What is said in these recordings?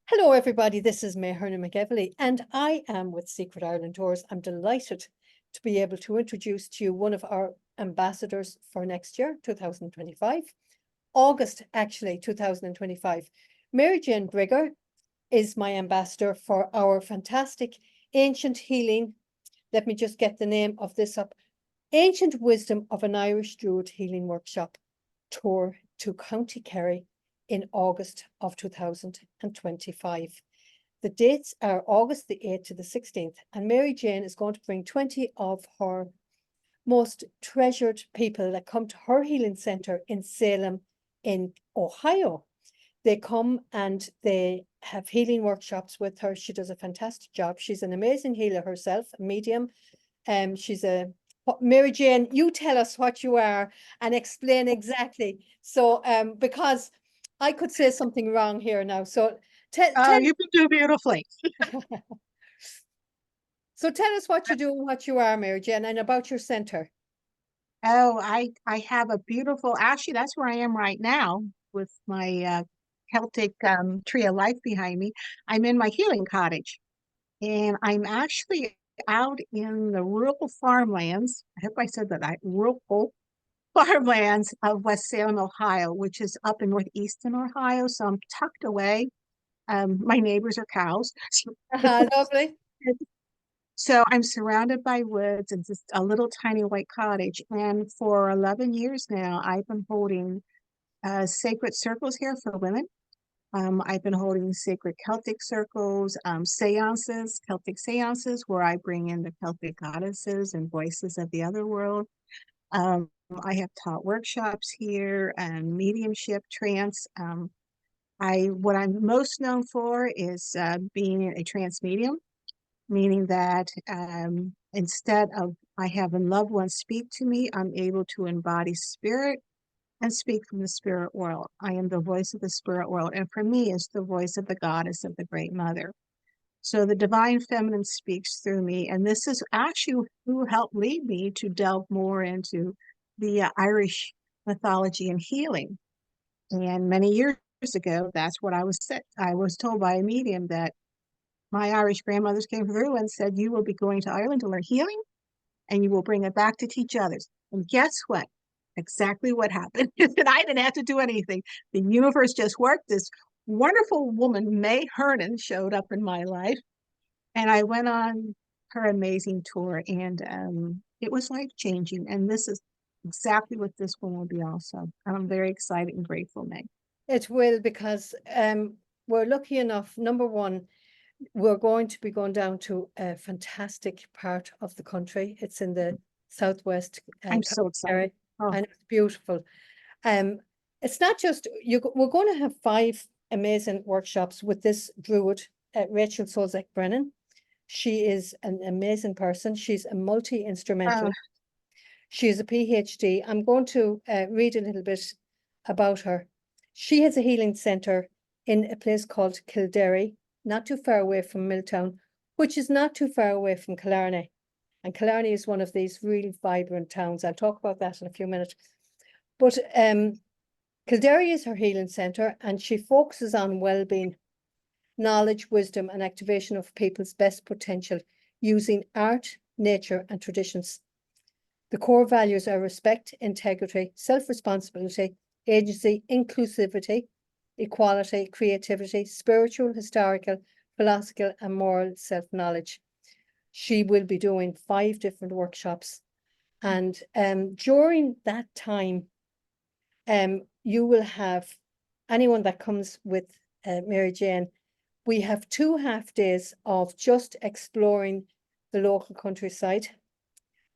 Hello, everybody. This is May Hernan McEvely, and I am with Secret Ireland Tours. I'm delighted to be able to introduce to you one of our ambassadors for next year, 2025, August, actually, 2025. Mary Jane Brigger is my ambassador for our fantastic Ancient Healing. Let me just get the name of this up. Ancient Wisdom of an Irish Druid Healing Workshop tour to County Kerry in August of 2025. The dates are August the 8th to the 16th, and Mary Jane is going to bring 20 of her most treasured people that come to her healing centre in Salem in Ohio. They come and they have healing workshops with her. She does a fantastic job. She's an amazing healer herself, a medium. She's a Mary Jane, you tell us what you are and explain exactly. So, because I could say something wrong here now. So, tell You can do beautifully. so tell us what you do and what you are, Mary Jane, and about your centre. Oh, I have a beautiful, actually, that's where I am right now with my Celtic tree of life behind me. I'm in my healing cottage, and I'm actually out in the rural farmlands. I hope I said that right, rural farmlands of West Salem, Ohio, which is up in northeastern Ohio. So I'm tucked away. My neighbors are cows. Lovely. So I'm surrounded by woods and just a little tiny white cottage. And for 11 years now, I've been holding sacred circles here for women. I've been holding sacred Celtic circles, Celtic seances, where I bring in the Celtic goddesses and voices of the other world. Um, I have taught workshops here and mediumship, trance. What I'm most known for is being a trance medium, meaning that instead of I have a loved one speak to me, I'm able to embody spirit and speak from the spirit world. I am the voice of the spirit world, and for me, it's the voice of the goddess of the Great Mother. So the divine feminine speaks through me, and this is actually who helped lead me to delve more into the Irish mythology and healing. And many years ago, that's what I was said. I was told by a medium that my Irish grandmothers came through and said, "You will be going to Ireland to learn healing and you will bring it back to teach others." And guess what? Exactly what happened. And I didn't have to do anything. The universe just worked. This wonderful woman, May Hernan, showed up in my life. And I went on her amazing tour, and it was life changing. And this is exactly what this one will be also. I'm very excited and grateful, May. It will, because we're lucky enough. Number one, we're going to be going down to a fantastic part of the country. It's in the southwest, I'm so excited. Oh. and it's beautiful. It's not just we're going to have 5 amazing workshops with this Druid, Rachel Scoazec Brennan. She is an amazing person. She's a multi-instrumentalist. She is a PhD. I'm going to read a little bit about her. She has a healing centre in a place called Kilderry, not too far away from Milltown, which is not too far away from Killarney. And Killarney is one of these really vibrant towns. I'll talk about that in a few minutes. But Kilderry is her healing centre, and she focuses on well-being, knowledge, wisdom, and activation of people's best potential using art, nature, and traditions. The core values are respect, integrity, self-responsibility, agency, inclusivity, equality, creativity, spiritual, historical, philosophical, and moral self-knowledge. She will be doing 5 different workshops. And during that time, you will have anyone that comes with Mary Jane. We have 2 half days of just exploring the local countryside.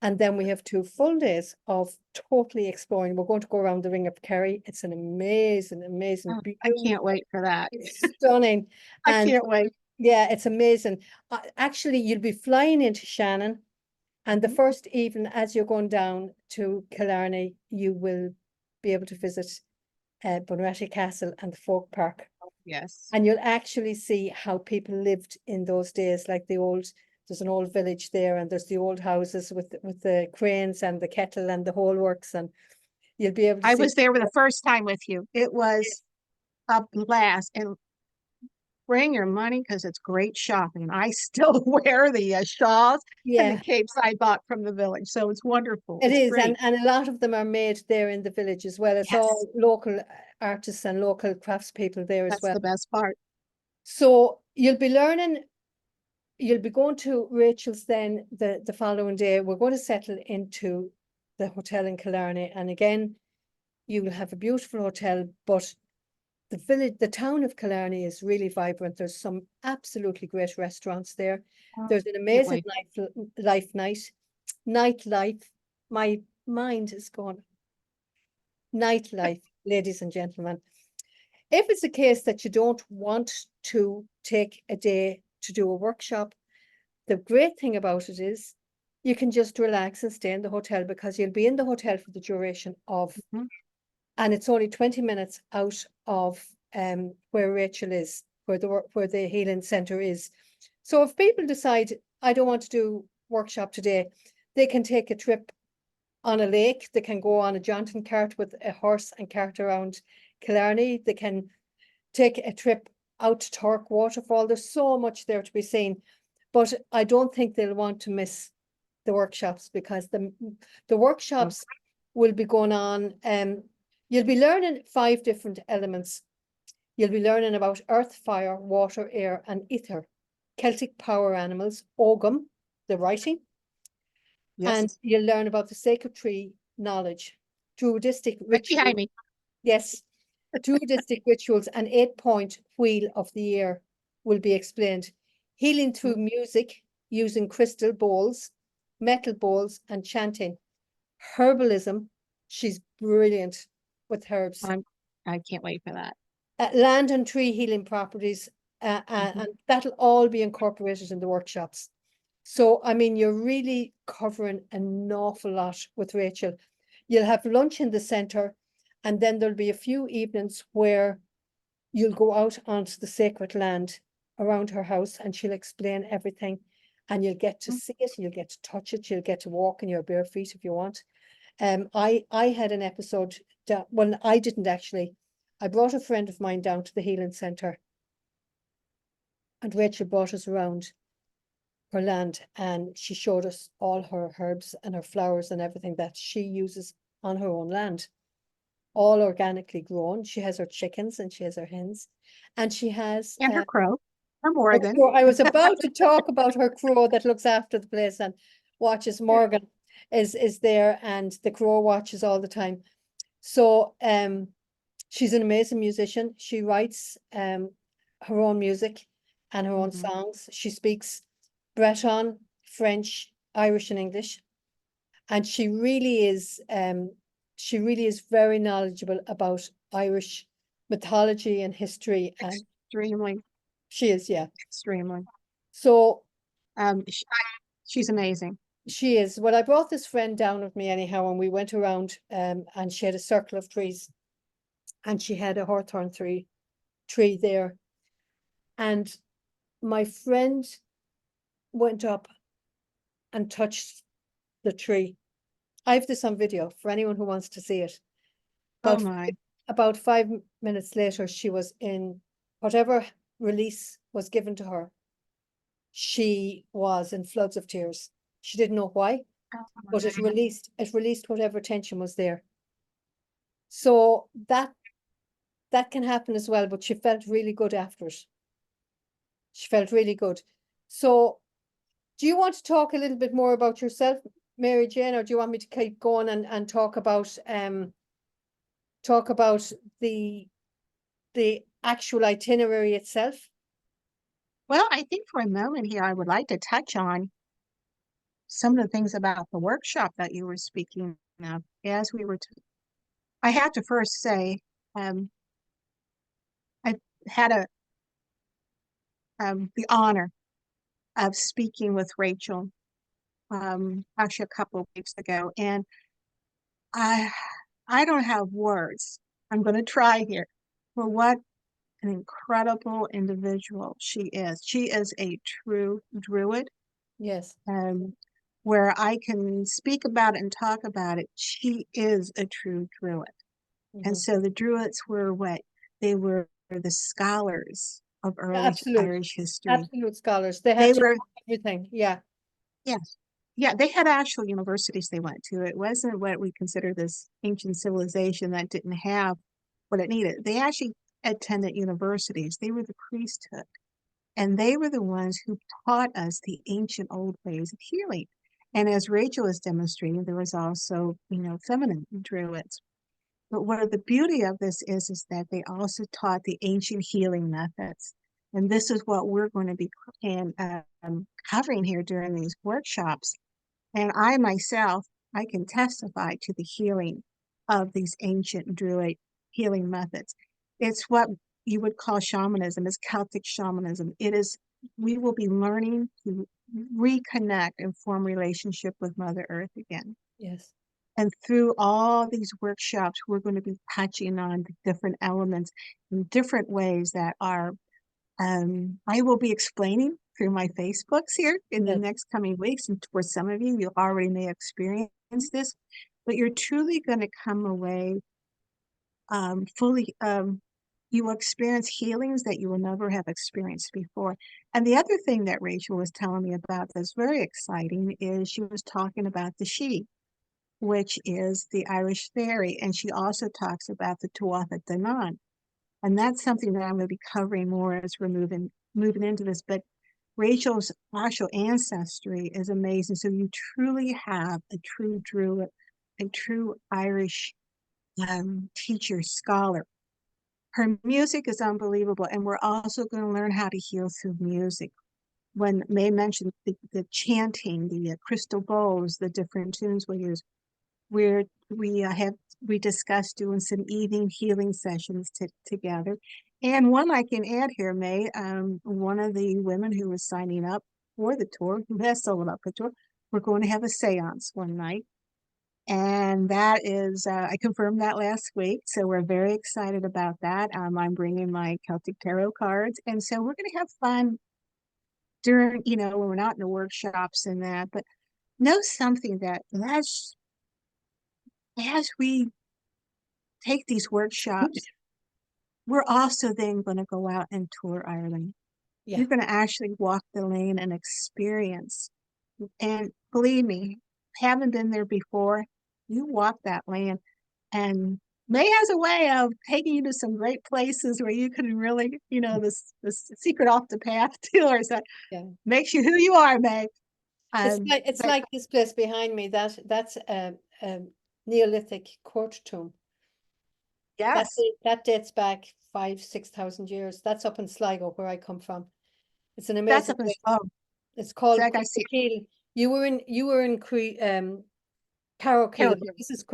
And then we have 2 full days of totally exploring. We're going to go around the Ring of Kerry. It's an amazing, amazing. Oh, I can't wait for that. It's stunning. I can't wait. Yeah, it's amazing. Actually, you'll be flying into Shannon, and the first evening, as you're going down to Killarney, you will be able to visit Bunratty Castle and the Folk Park. Yes. And you'll actually see how people lived in those days, like there's an old village there, and there's the old houses with the cranes and the kettle and the whole works, and you'll be able to I see. was there for the first time with you. It was a blast. And bring your money because it's great shopping. I still wear the shawls and the Yeah, capes I bought from the village. So it's wonderful. it It's is. great. And a lot of them are made there in the village as well. It's Yes, all local artists and local craftspeople there as that's well. the best part. So you'll be learning, you'll be going to Rachel's then the following day. We're going to settle into the hotel in Killarney. And again, you will have a beautiful hotel, but the village, the town of Killarney is really vibrant. There's some absolutely great restaurants there. Oh, There's an can't amazing wait. nightlife. My mind is gone. Nightlife, ladies and gentlemen. If it's a case that you don't want to take a day to do a workshop, the great thing about it is you can just relax and stay in the hotel, because you'll be in the hotel for the duration of, Mhm. and it's only 20 minutes out of where Rachel is, where the healing centre is. So if people decide, I don't want to do workshop today, they can take a trip on a lake. They can go on a jaunting cart with a horse and cart around Killarney. They can take a trip out to Tork Waterfall. There's so much there to be seen, but I don't think they'll want to miss the workshops, because the workshops will be going on. You'll be learning 5 different elements. You'll be learning about earth, fire, water, air, and ether, Celtic power animals, Ogum, the writing, and Yes, you'll learn about the sacred tree knowledge, Druidistic right ritual. behind me. Yes, Druidistic rituals and 8-point wheel of the year will be explained. Healing through music using crystal bowls, metal bowls, and chanting. Herbalism, she's brilliant with herbs. I can't wait for that. Land and tree healing properties, and that'll all be incorporated in the workshops. So, I mean, you're really covering an awful lot with Rachel. You'll have lunch in the centre, and then there'll be a few evenings where you'll go out onto the sacred land around her house, and she'll explain everything, and you'll get to see it, you'll get to touch it, you'll get to walk in your bare feet if you want. I had an episode that, well, I didn't actually. I brought a friend of mine down to the healing centre, and Rachel brought us around her land, and she showed us all her herbs and her flowers and everything that she uses on her own land, all organically grown. She has her chickens and she has her hens, and she has And her crow from her Oregon. crow. I was about to talk about her crow that looks after the place and watches. Morgan is there, and the crow watches all the time. So she's an amazing musician. She writes her own music and her own songs. She speaks Breton, French, Irish, and English, and she really is very knowledgeable about Irish mythology and history, and Extremely, she is, yeah. extremely. So She's amazing. she is. Well, I brought this friend down with me anyhow, and we went around, and she had a circle of trees, and she had a hawthorn tree there, and my friend went up and touched the tree. I have this on video for anyone who wants to see it. Oh About my. about 5 minutes later, she was in whatever release was given to her. She was in floods of tears. She didn't know why, Oh but my. it released whatever tension was there. So that can happen as well, but she felt really good after it. She felt really good. So do you want to talk a little bit more about yourself, Mary Jane, or do you want me to keep going and talk about the actual itinerary itself? Well, I think for a moment here, I would like to touch on some of the things about the workshop that you were speaking of. As we were, I have to first say, I had the honor of speaking with Rachel, actually a couple of weeks ago, and I, I don't have words. I'm going to try here for what an incredible individual she is. She is a true druid. Yes. Where I can speak about it and talk about it, she is a true druid. And so the druids were what? They were the scholars of early Absolute, Irish history. absolute scholars. They They had to were, know everything. Yeah, yes, yeah, they had actual universities they went to. It wasn't what we consider this ancient civilization that didn't have what it needed. They actually attended universities. They were the priesthood, and they were the ones who taught us the ancient old ways of healing. And as Rachel was demonstrating, there was also, feminine druids. But what the beauty of this is that they also taught the ancient healing methods. And this is what we're going to be covering here during these workshops. And I myself, I can testify to the healing of these ancient Druid healing methods. It's what you would call shamanism, it's Celtic shamanism. We will be learning to reconnect and form relationship with Mother Earth again. yes. And through all these workshops, we're going to be touching on the different elements in different ways that are, I will be explaining through my Facebooks here in the Yes. next coming weeks. And for some of you, you already may experience this, but you're truly going to come away fully, you will experience healings that you will never have experienced before. And the other thing that Rachel was telling me about that's very exciting is she was talking about the She, which is the Irish fairy. And she also talks about the Tuatha De Danann. And that's something that I'm going to be covering more as we're moving into this. But Rachel's actual ancestry is amazing. So you truly have a true Druid, a true Irish teacher, scholar. Her music is unbelievable. And we're also going to learn how to heal through music. When May mentioned the chanting, the crystal bowls, the different tunes we use, we discussed doing some evening healing sessions together. And one I can add here, May, one of the women who was signing up for the tour, who has sold up the tour, we're going to have a seance one night. And that is, I confirmed that last week. So we're very excited about that. I'm bringing my Celtic Tarot cards. And so we're going to have fun during, when we're not in the workshops and that, but know something that as we take these workshops, we're also then going to go out and tour Ireland. Yeah. You're going to actually walk the lane and experience. And believe me, haven't been there before, you walk that lane, and May has a way of taking you to some great places where you can really, this secret off the path tours that makes you who you are, May. It's like this place behind me. That's a Neolithic court tomb. Yes, that dates back 5,000-6,000 years. That's up in Sligo, where I come from. It's an that's amazing up in place. It's called like I see. Cuiva. You were in Carrowkeel. This is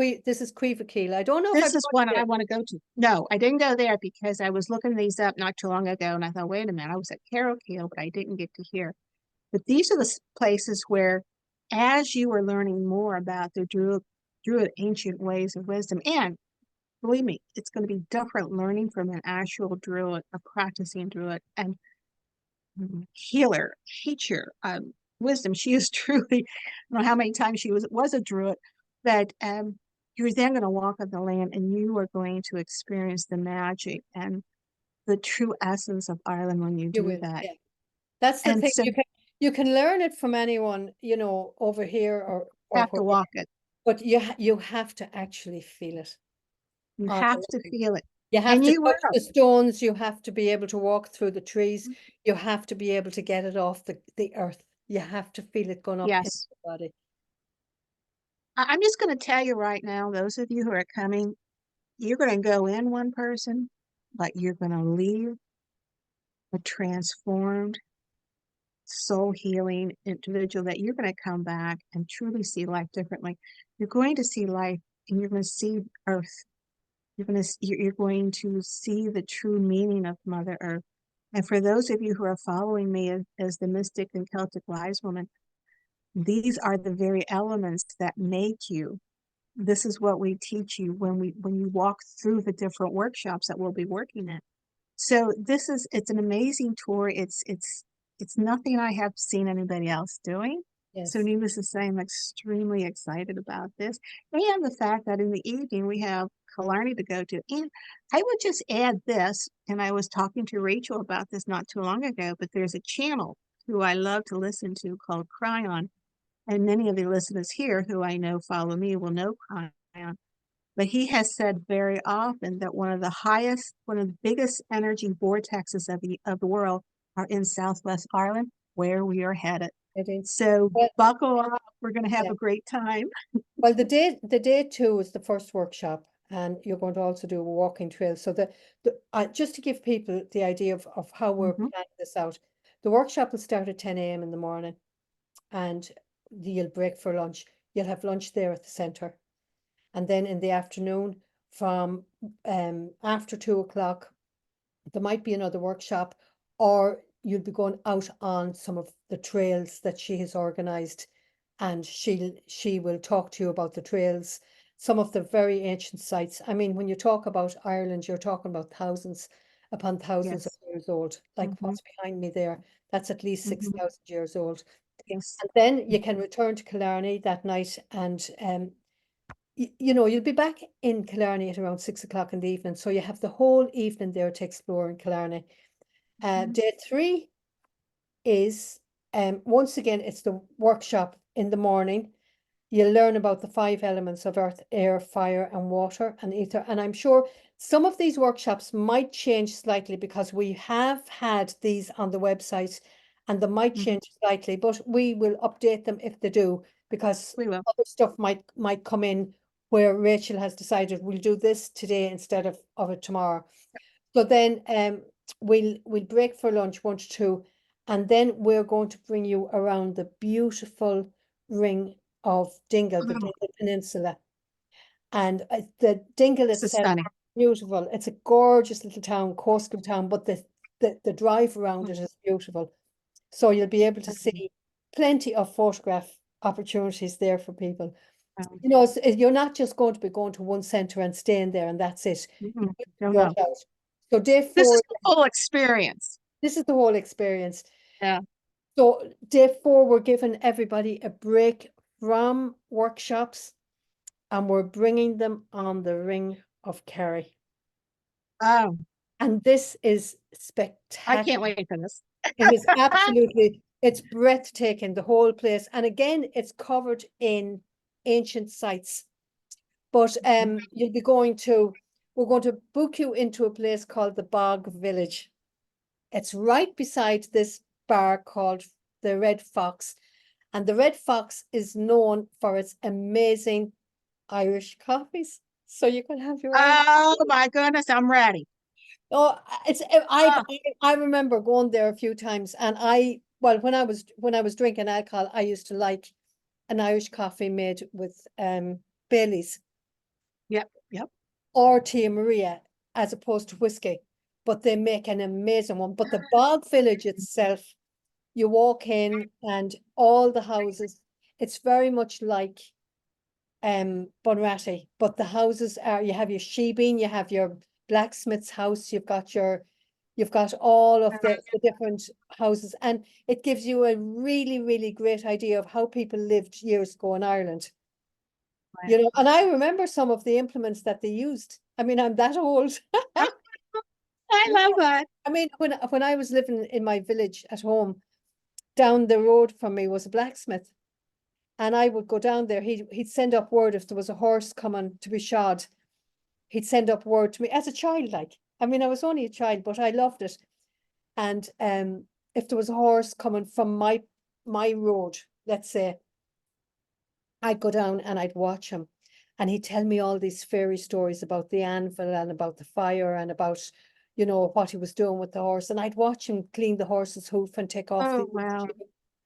Cuiva. I don't know if This is one I want to go to. No, I didn't go there because I was looking these up not too long ago, and I thought, wait a minute, I was at Carrowkeel, but I didn't get to hear. But these are the places where, as you are learning more about the Druid ancient ways of wisdom, and believe me, it's going to be different learning from an actual Druid, a practicing Druid, and healer, teacher, wisdom. She is truly, I don't know how many times she was a Druid, but you're then going to walk on the land and you are going to experience the magic and the true essence of Ireland when you do that. Yeah. That's the and thing. so You can learn it from anyone, over here or have to walk it. But you have to actually feel it. You have to feel it. You have and to you touch will. the stones. You have to be able to walk through the trees. You have to be able to get it off the earth. You have to feel it going up in your body. I'm just going to tell you right now, those of you who are coming, you're going to go in one person, but you're going to leave a transformed, soul healing individual that you're going to come back and truly see life differently. You're going to see life and you're going to see Earth. You're going to see the true meaning of Mother Earth. And for those of you who are following me as the mystic and Celtic wise woman, these are the very elements that make you. This is what we teach you when you walk through the different workshops that we'll be working in. So it's an amazing tour. It's nothing I have seen anybody else doing. So Yes, needless to say, I'm extremely excited about this. And the fact that in the evening we have Killarney to go to. And I would just add this, and I was talking to Rachel about this not too long ago, but there's a channel who I love to listen to called Cry On. And many of the listeners here who I know follow me will know Cry On. But he has said very often that one of the biggest energy vortexes of the world are in Southwest Ireland, where we are headed. it is. So Well, buckle up. We're going to have yeah. a great time. Well, the day two is the first workshop, and you're going to also do a walking trail. So just to give people the idea of how we're Mhm. planning this out, the workshop will start at 10 a.m. in the morning, and you'll break for lunch. You'll have lunch there at the centre, and then in the afternoon, from after 2 o'clock, there might be another workshop, or you'll be going out on some of the trails that she has organized, and she will talk to you about the trails, some of the very ancient sites. I mean, when you talk about Ireland, you're talking about thousands upon thousands of Yes. years old, like Mhm. what's behind me there. That's at least Mhm. 6,000 years old. Yes. And then you can return to Killarney that night, and you'll be back in Killarney at around 6 o'clock in the evening. So you have the whole evening there to explore in Killarney. Mhm. Day three is, once again, it's the workshop in the morning. You'll learn about the 5 elements of earth, air, fire, and water and ether. And I'm sure some of these workshops might change slightly because we have had these on the website, and they might Mhm. change slightly, but we will update them if they do, because We will. other stuff might come in where Rachel has decided we'll do this today instead of it tomorrow. So then we'll break for lunch 1 to 2, and then we're going to bring you around the beautiful ring of Dingle, the Oh, Dingle Peninsula. And the Dingle this is itself, stunning. beautiful. It's a gorgeous little town, coastal town, but the drive around it is beautiful. So you'll be able to Mhm. see plenty of photograph opportunities there for people. Um, You're not just going to be going to one centre and staying there and that's it. You mhm. will No, go no. out. So day This is four, the full experience. this is the whole experience. Yeah. So day four, we're giving everybody a break from workshops, and we're bringing them on the Ring of Kerry. Oh, And this is I spectacular. can't wait for this. It is absolutely, it's breathtaking, the whole place. And again, it's covered in ancient sites. But we're going to book you into a place called the Bog Village. It's right beside this bar called the Red Fox. And the Red Fox is known for its amazing Irish coffees. So you can have your Irish. Oh my goodness, I'm ready. Oh, it's Ah, I remember going there a few times, and when I was drinking alcohol, I used to like an Irish coffee made with Baileys yep, yep. or Tia Maria as opposed to whiskey. But they make an amazing one. But the Bog Village itself, you walk in and all the houses, it's very much like Bunratty, but the houses are, you have your shebeen, you have your blacksmith's house, you've got all of the different houses, and it gives you a really, really great idea of how people lived years ago in Ireland. And I remember some of the implements that they used. I mean, I'm that old. I love that. I mean, when I was living in my village at home, down the road from me was a blacksmith. And I would go down there. He'd send up word if there was a horse coming to be shod. He'd send up word to me as a child, like. I mean, I was only a child, but I loved it. And if there was a horse coming from my road, let's say, I'd go down and I'd watch him. And he'd tell me all these fairy stories about the anvil and about the fire and about, what he was doing with the horse. And I'd watch him clean the horse's hoof and take off Oh, wow.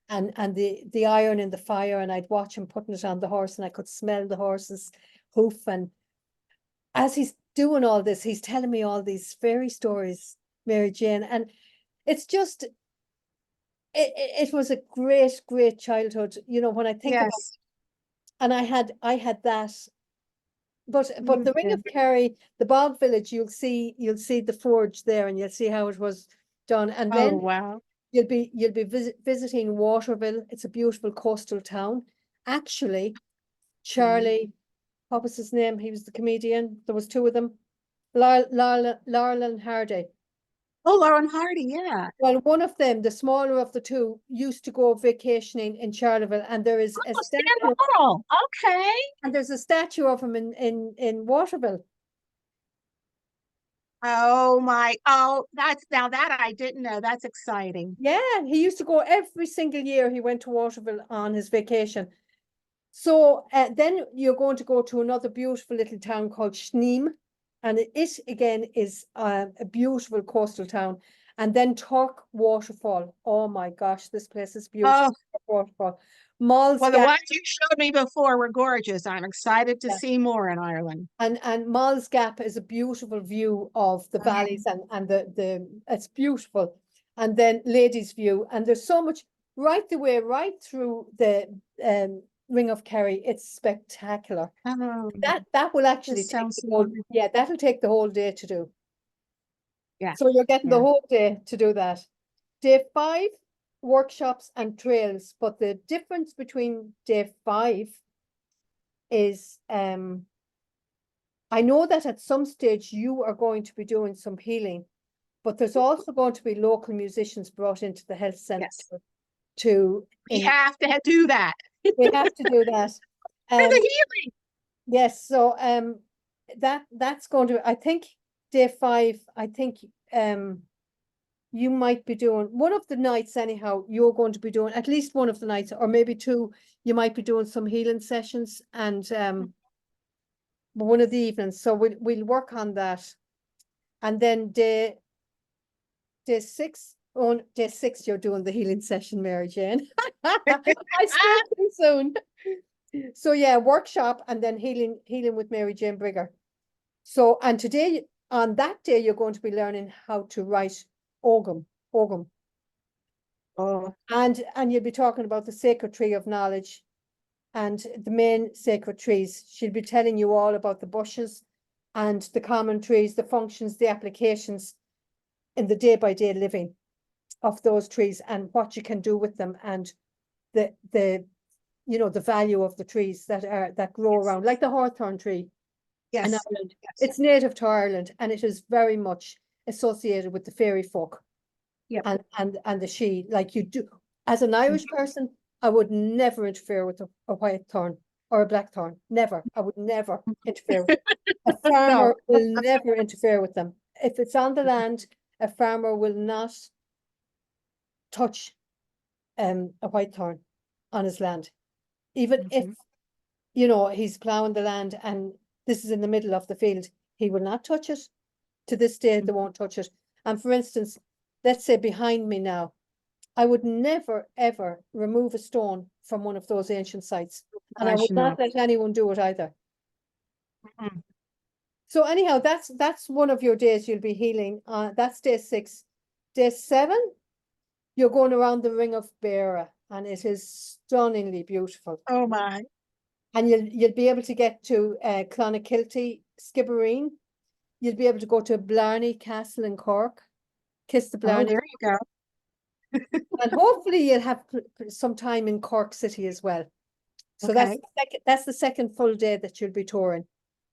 and the iron in the fire, and I'd watch him putting it on the horse, and I could smell the horse's hoof. And as he's doing all this, he's telling me all these fairy stories, Mary Jane, and it's just it was a great, great childhood, when I think about. Yes, And I had that, but you the Ring did. of Kerry, the Bog Village, you'll see the forge there, and you'll see how it was done. And Oh, then wow. You'll be visiting Waterville. It's a beautiful coastal town. Actually, Charlie, what was his name? He was the comedian. There was two of them. Laurel and Hardy. Oh, Lauren Hardy, yeah. Well, one of them, the smaller of the two, used to go vacationing in Charleville, and there is a Oh, Stan statue, Laurel. Okay. and there's a statue of him in Waterville. Oh my, oh, that's now that I didn't know. That's exciting. Yeah, he used to go every single year. He went to Waterville on his vacation. So then you're going to go to another beautiful little town called Schneem, and it again is a beautiful coastal town. And then Turk Waterfall. Oh my gosh, this place is beautiful. Oh, Waterfall. Malls well, the Gap. ones you showed me before were gorgeous. I'm excited to Yeah. see more in Ireland. And Malls Gap is a beautiful view of the valleys and the it's beautiful. And then Ladies View, and there's so much right through the Ring of Kerry. It's spectacular. Oh, That will actually this take sounds the whole, wonderful. yeah, that'll take the whole day to do. Yeah, So you're getting the yeah. whole day to do that. Day 5, workshops and trails, but the difference between day 5 is I know that at some stage you are going to be doing some healing, but there's also going to be local musicians brought into the health centre Yes, to we have to do that we have to do that. for the healing. Yes, so that's going to, I think day 5, I think you might be doing one of the nights anyhow, you're going to be doing at least one of the nights, or maybe two, you might be doing some healing sessions, and one of the evenings. So we'll work on that. And then day 6, on day 6, you're doing the healing session, Mary Jane. I spoke too soon. So yeah, workshop and then healing with Mary Jane Brigger. So, and today, on that day, you're going to be learning how to write Ogum. Oh, And you'll be talking about the sacred tree of knowledge and the main sacred trees. She'll be telling you all about the bushes and the common trees, the functions, the applications in the day-by-day living of those trees and what you can do with them, and the the value of the trees that grow around, like the hawthorn tree in yes. Ireland. Yes. It's native to Ireland, and it is very much associated with the fairy folk. Yep. And the she, like you do as an Irish person, I would never interfere with a white thorn or a black thorn. Never. I would never interfere with them. A farmer will never interfere with them. If it's on the land, a farmer will not touch a white thorn on his land. Even if he's plowing the land and this is in the middle of the field, he will not touch it. To this day, they won't touch it. And for instance, let's say behind me now, I would never, ever remove a stone from one of those ancient sites. And I would not let anyone do it either. So anyhow, that's one of your days you'll be healing. That's day 6. Day 7, you're going around the Ring of Beara, and it is stunningly beautiful. Oh my. And you'll be able to get to Clonakilty, Skibbereen. You'll be able to go to Blarney Castle in Cork, kiss the Oh, Blarney. there you go. And hopefully you'll have some time in Cork City as well. So Okay. that's the second full day that you'll be touring.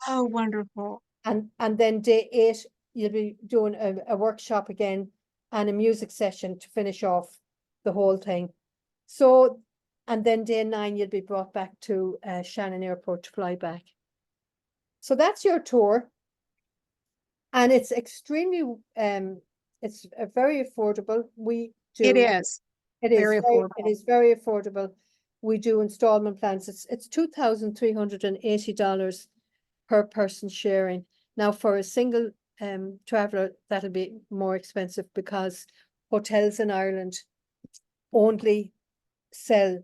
Oh, wonderful. And then day 8, you'll be doing a workshop again and a music session to finish off the whole thing. So, and then day 9, you'll be brought back to Shannon Airport to fly back. So that's your tour. And it's extremely, it's very affordable. We do. It is. It is very affordable. We do installment plans. It's $2,380 per person sharing. Now for a single traveler, that'll be more expensive because hotels in Ireland only sell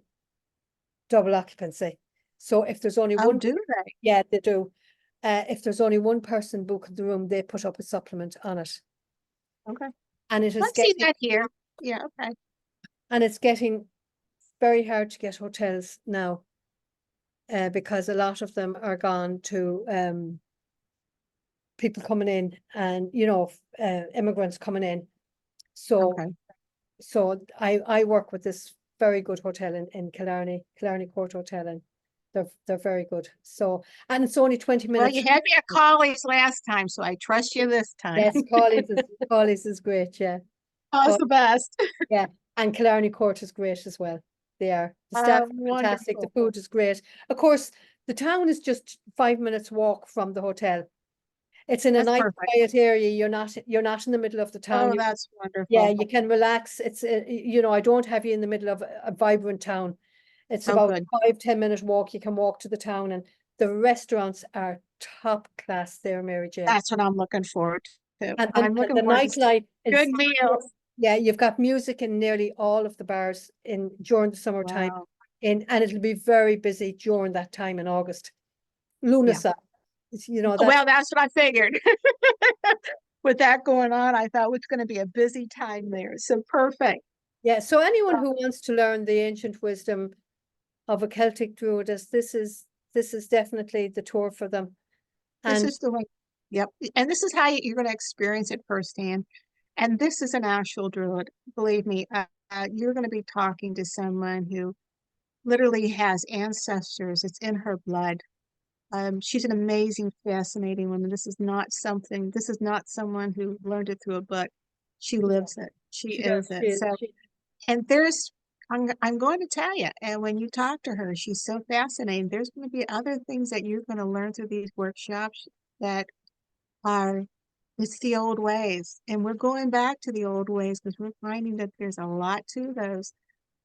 double occupancy. So if there's only one, do they? yeah, they do. If there's only one person booking the room, they put up a supplement on it. Okay. And it is Let's see that here. Yeah, okay. And it's getting very hard to get hotels now because a lot of them are gone to people coming in and, immigrants coming in. So, so I work with this very good hotel in Killarney Court Hotel, and they're very good. So, and it's only 20 Well, minutes. you had me at Colley's last time, so I trust you this time. Yes, Colley's is great, yeah. All's the best. Yeah, and Killarney Court is great as well. They are. The staff are fantastic. The Wonderful. food is great. Of course, the town is just 5 minutes walk from the hotel. It's in a That's nice perfect. quiet area. You're not in the middle of the town. Oh, that's wonderful. Yeah, you can relax. It's I don't have you in the middle of a vibrant town. It's Oh, about good. 5-10 minute walk. You can walk to the town, and the restaurants are top class there, Mary Jane. That's what I'm looking forward to. And I'm the looking forward to nightlife good is, meals. yeah, you've got music in nearly all of the bars during the summertime. Wow. And it'll be very busy during that time in August. Yeah. Lunasa, that's Well, that's what I figured. With that going on, I thought it's going to be a busy time there. So perfect. yeah. So anyone who wants to learn the ancient wisdom of a Celtic druidess, this is definitely the tour for them. This And is the way. Yep. And this is how you're going to experience it firsthand. And this is an actual druid. Believe me, you're going to be talking to someone who literally has ancestors. It's in her blood. She's an amazing, fascinating woman. This is not someone who learned it through a book. She lives it. She she is does. it. So, and I'm going to tell you, and when you talk to her, she's so fascinating. There's going to be other things that you're going to learn through these workshops that are, it's the old ways. And we're going back to the old ways because we're finding that there's a lot to those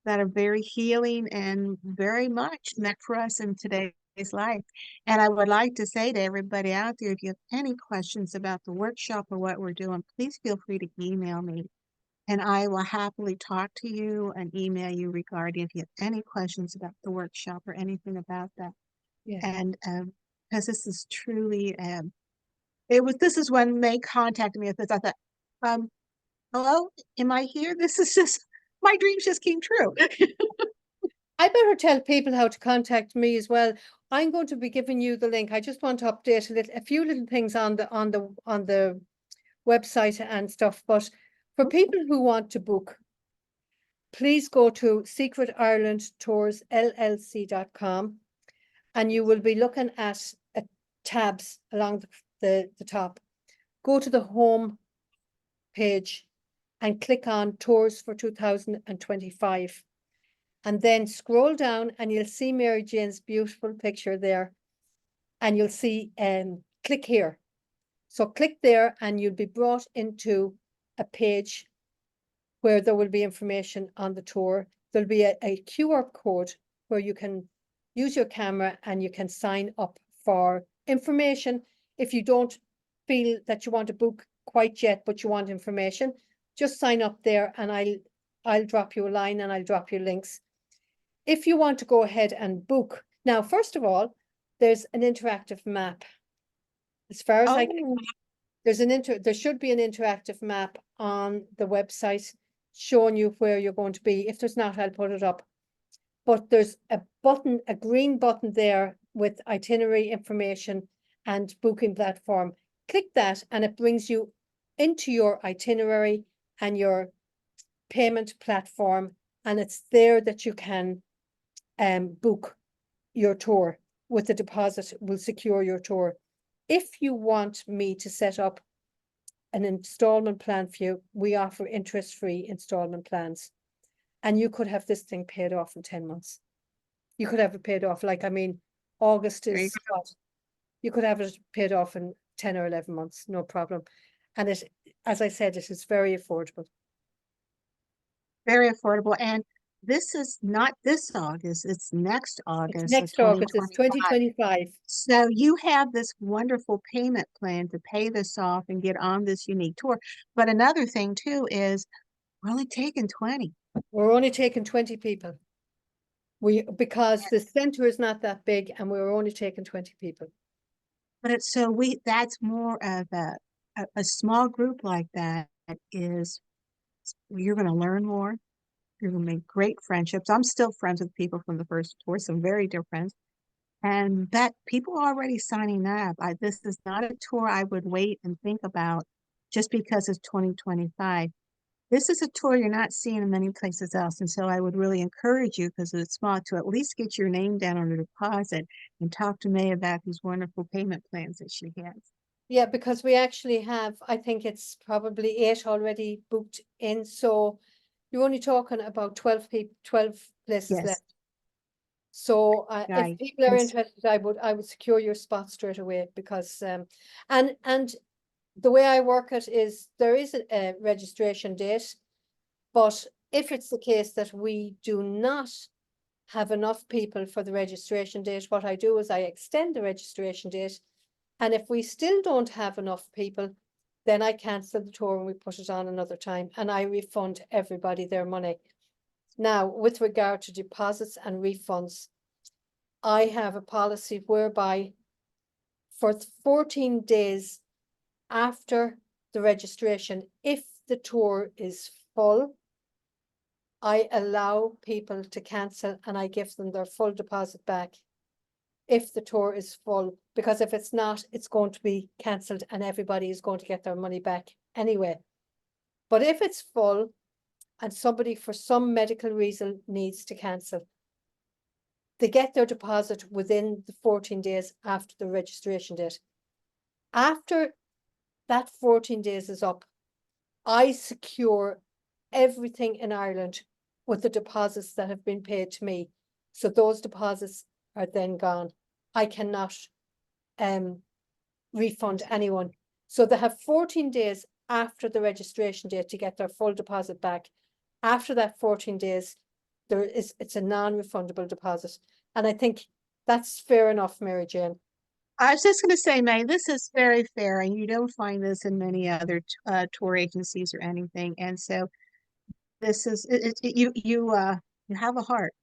that are very healing and very much meant for us in today's life. And I would like to say to everybody out there, if you have any questions about the workshop or what we're doing, please feel free to email me. And I will happily talk to you and email you regarding if you have any questions about the workshop or anything about that. Yeah. And because this is truly, this is when May contacted me with this. I thought, hello, am I here? This is just, my dreams just came true. I better tell people how to contact me as well. I'm going to be giving you the link. I just want to update a few little things on the website and stuff. But for people who want to book, please go to secretirelandtoursllc.com, and you will be looking at tabs along the top. Go to the home page and click on Tours for 2025. And then scroll down and you'll see Mary Jane's beautiful picture there. And you'll see click here. So click there and you'll be brought into a page where there will be information on the tour. There'll be a QR code where you can use your camera and you can sign up for information. If you don't feel that you want to book quite yet, but you want information, just sign up there and I'll drop you a line and I'll drop you links. If you want to go ahead and book, now, first of all, there's an interactive map. As far as I can, there should be an interactive map on the website showing you where you're going to be. If there's not, I'll put it up. But there's a button, a green button there with itinerary information and booking platform. Click that and it brings you into your itinerary and your payment platform. And it's there that you can book your tour with the deposit will secure your tour. If you want me to set up an installment plan for you, we offer interest-free installment plans. And you could have this thing paid off in 10 months. You could have it paid off, August is what? You could have it paid off in 10 or 11 months, no problem. And it, as I said, it is very affordable. Very affordable. And this is not this August, it's next August. It's next August, it's 2025. So you have this wonderful payment plan to pay this off and get on this unique tour. But another thing too is we're only taking 20. We're only taking 20 people. Because the center is not that big and we're only taking 20 people. But it's that's more of a small group like that is, you're going to learn more. You're going to make great friendships. I'm still friends with people from the first tour, some very dear friends. And that people are already signing up. This is not a tour I would wait and think about just because it's 2025. This is a tour you're not seeing in many places else. And so I would really encourage you, because it's small, to at least get your name down on a deposit and talk to May about these wonderful payment plans that she has. Yeah, because we actually have, I think it's probably 8 already booked in, so you're only talking about 12 places Yes, left. So if right. people are And interested, I would secure your spot straight away, because and the way I work it is there is a registration date, but if it's the case that we do not have enough people for the registration date, what I do is I extend the registration date. And if we still don't have enough people, then I cancel the tour and we put it on another time, and I refund everybody their money. Now, with regard to deposits and refunds, I have a policy whereby for 14 days after the registration, if the tour is full, I allow people to cancel and I give them their full deposit back if the tour is full, because if it's not, it's going to be cancelled and everybody is going to get their money back anyway. But if it's full and somebody for some medical reason needs to cancel, they get their deposit within the 14 days after the registration date. After that 14 days is up, I secure everything in Ireland with the deposits that have been paid to me. So those deposits are then gone. I cannot refund anyone. So they have 14 days after the registration date to get their full deposit back. After that 14 days, it's a non-refundable deposit. And I think that's fair enough, Mary Jane. I was just going to say, May, this is very fair, and you don't find this in many other tour agencies or anything. And so this is you have a heart,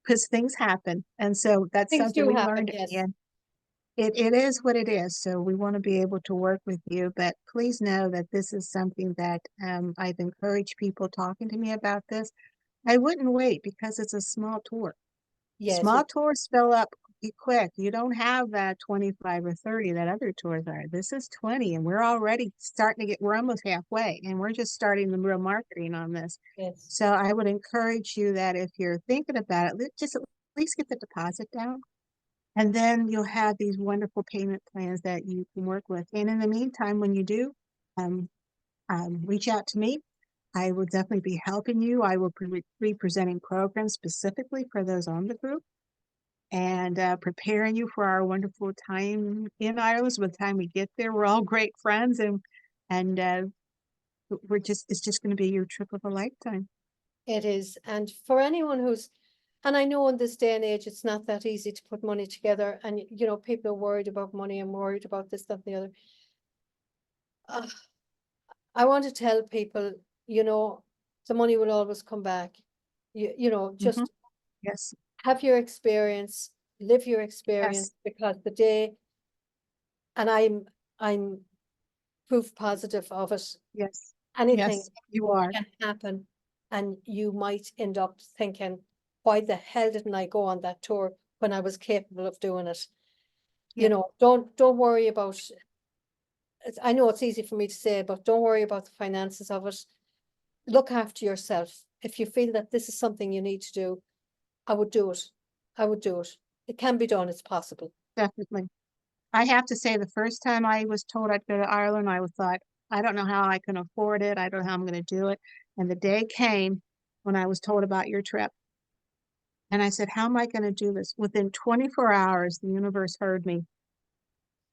because things happen, and so that's Things something do we happen, learned at the yes. end. It is what it is. So we want to be able to work with you, but please know that this is something that I've encouraged people talking to me about this. I wouldn't wait, because it's a small tour. Yes, Small tours fill up quick. You don't have that 25 or 30 that other tours are. This is 20, and we're already starting to we're almost halfway, and we're just starting the real marketing on this. yes. So I would encourage you that if you're thinking about it, just at least get the deposit down. And then you'll have these wonderful payment plans that you can work with. And in the meantime, when you do, um, reach out to me. I will definitely be helping you. I will be presenting programs specifically for those on the group, and preparing you for our wonderful time in Ireland. So by the time we get there, we're all great friends, and it's just going to be your trip of a lifetime. It is. And for anyone and I know in this day and age, it's not that easy to put money together. And, people are worried about money and worried about this, that, and the other. I want to tell people, the money will always come back. Mm-hmm. Just Yes, have your experience, live your yes, experience, because the day, and I'm proof positive of it, yes, anything yes, you are. can happen. And you might end up thinking, why the hell didn't I go on that tour when I was capable of doing it? Yeah, Don't worry about, I know it's easy for me to say, but don't worry about the finances of it. Look after yourself. If you feel that this is something you need to do, I would do it. I would do it. It can be done. It's possible. definitely. I have to say, the first time I was told I'd go to Ireland, I thought, I don't know how I can afford it. I don't know how I'm going to do it. And the day came when I was told about your trip. And I said, how am I going to do this? Within 24 hours, the universe heard me.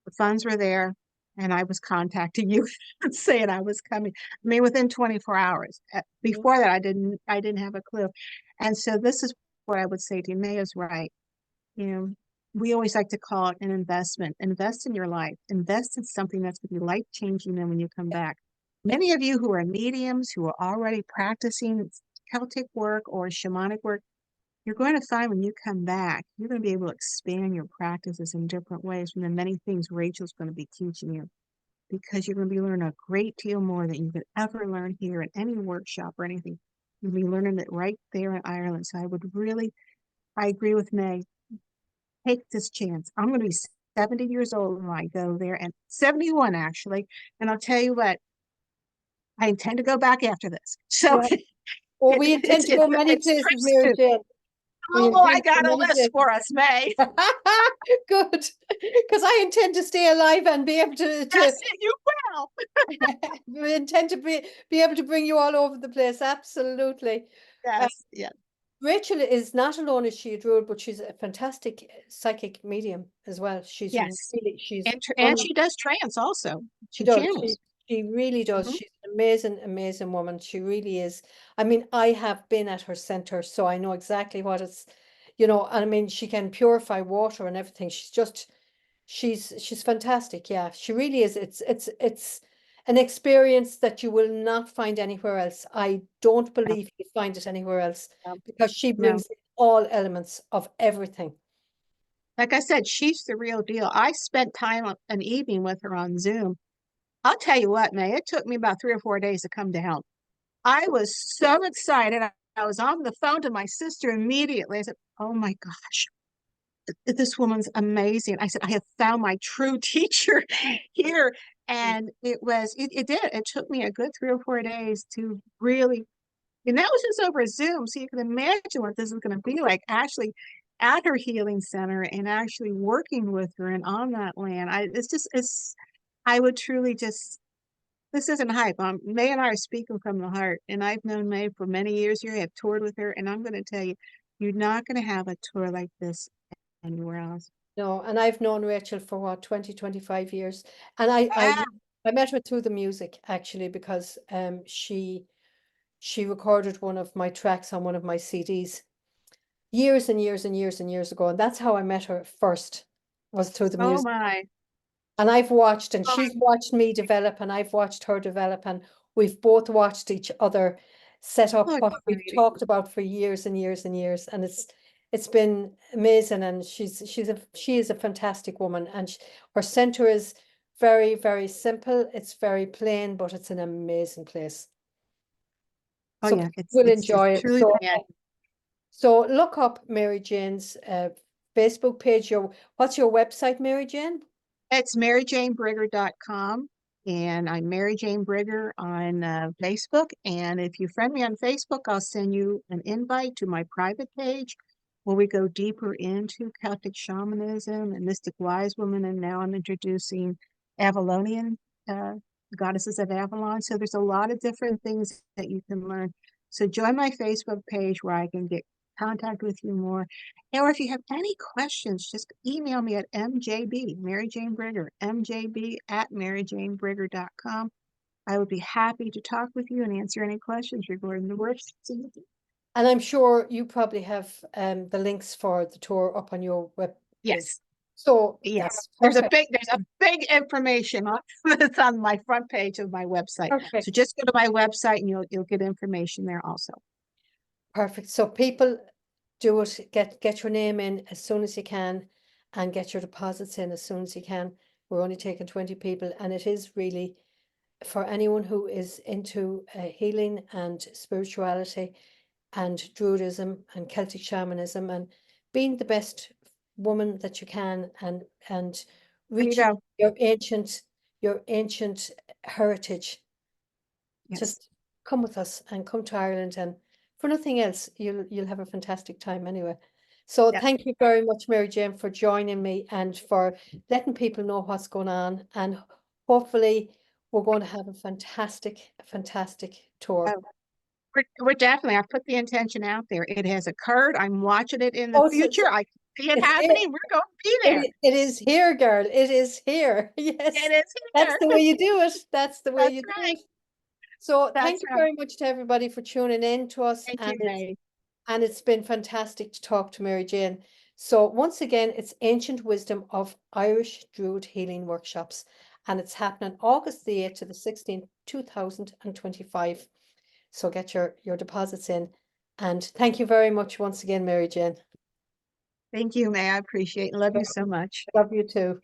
The funds were there, and I was contacting you saying I was coming. I mean, within 24 hours. Before that, I didn't have a clue. And so this is what I would say to you. May is right. We always like to call it an investment. Invest in your life. Invest in something that's going to be life-changing then when you come back. Many of you who are mediums, who are already practicing Celtic work or shamanic work, you're going to find when you come back, you're going to be able to expand your practices in different ways from the many things Rachel's going to be teaching you, because you're going to be learning a great deal more than you could ever learn here in any workshop or anything. You'll be learning it right there in Ireland. So I agree with May. Take this chance. I'm going to be 70 years old when I go there, and 71 actually. And I'll tell you what, I intend to go back after this. So Yeah. Well, we intend to go many it's places, trips Mary to. Jane. We Oh, I intend to go got a many list places. for us, May. Good, because I intend to stay alive and be able Yes, you will. we intend to be able to bring you all over the place. Absolutely. Yes, yes, Rachel is not alone as she a druid, but she's a fantastic psychic medium as well. She's yes. really, she's And she does trance also. she She does. channels. She really does. Mhm. She's an amazing, amazing woman. She really is. I mean, I have been at her center, so I know exactly what it's, I mean, she can purify water and everything. She's fantastic. Yeah, she really is. It's an experience that you will not find anywhere else. I don't No, believe you find it anywhere else no, because she no. brings in all elements of everything. Like I said, she's the real deal. I spent an evening with her on Zoom. I'll tell you what, May, it took me about 3 or 4 days to come down. I was so excited. I was on the phone to my sister immediately. I said, "Oh my gosh, this woman's amazing." I said, "I have found my true teacher here." And it did. It took me a good 3 or 4 days to really, and that was just over Zoom. So you can imagine what this is going to be like actually at her healing center and actually working with her and on that land. I would truly just, this isn't hype. May and I are speaking from the heart, and I've known May for many years here. I've toured with her, and I'm going to tell you, you're not going to have a tour like this anywhere else. No, and I've known Rachel for what, 20, 25 years. And I met her through the music actually because she recorded one of my tracks on one of my CDs years and years and years and years ago. And that's how I met her first, was through the Oh music. my. And I've watched, and Oh, she's watched me develop, and I've watched her develop, and we've both watched each other set up oh, what we've Katie. talked about for years and years and years. And it's been amazing. And she is a fantastic woman. And her center is very, very simple. It's very plain, but it's an amazing place. Oh So yeah, people will it's enjoy it. truly bad. So look up Mary Jane's Facebook page. What's your website, Mary Jane? It's maryjanebrigger.com, and I'm Mary Jane Brigger on Facebook. And if you friend me on Facebook, I'll send you an invite to my private page where we go deeper into Celtic shamanism and mystic wise woman. And now I'm introducing Avalonian uh, goddesses of Avalon. So there's a lot of different things that you can learn. So join my Facebook page where I can get contact with you more. Or if you have any questions, just email me at MJB, Mary Jane Brigger, MJB at maryjanebrigger.com. I would be happy to talk with you and answer any questions regarding the work. And I'm sure you probably have the links for the tour up on your web page. Yes, So yes. that's There's perfect. a big information on that's on my front page of my website. So Perfect. just go to my website and you'll get information there also. Perfect. So people do it, get your name in as soon as you can and get your deposits in as soon as you can. We're only taking 20 people, and it is really for anyone who is into healing and spirituality and Druidism and Celtic shamanism and being the best woman that you can and There you reaching go. your ancient heritage. Yes. Just come with us and come to Ireland, and for nothing else, you'll have a fantastic time anyway. So Yep. thank you very much, Mary Jane, for joining me and for letting people know what's going on. And hopefully we're going to have a fantastic, fantastic tour. Oh, we're definitely, I've put the intention out there. It has occurred. I'm watching it in the Oh, future. I see it it's happening. We're going to be there. it is here, girl. It is here. Yes, It is that's here. the way you do it. That's the way That's you do right. it. So thank That's you right. very much to everybody for tuning in to us. Thank you, May. And it's been fantastic to talk to Mary Jane. So once again, it's Ancient Wisdom of Irish Druid Healing Workshops. And it's happening August the 8th to the 16th, 2025. So get your deposits in. And thank you very much once again, Mary Jane. Thank you, May. I appreciate and love you so much. Love you too.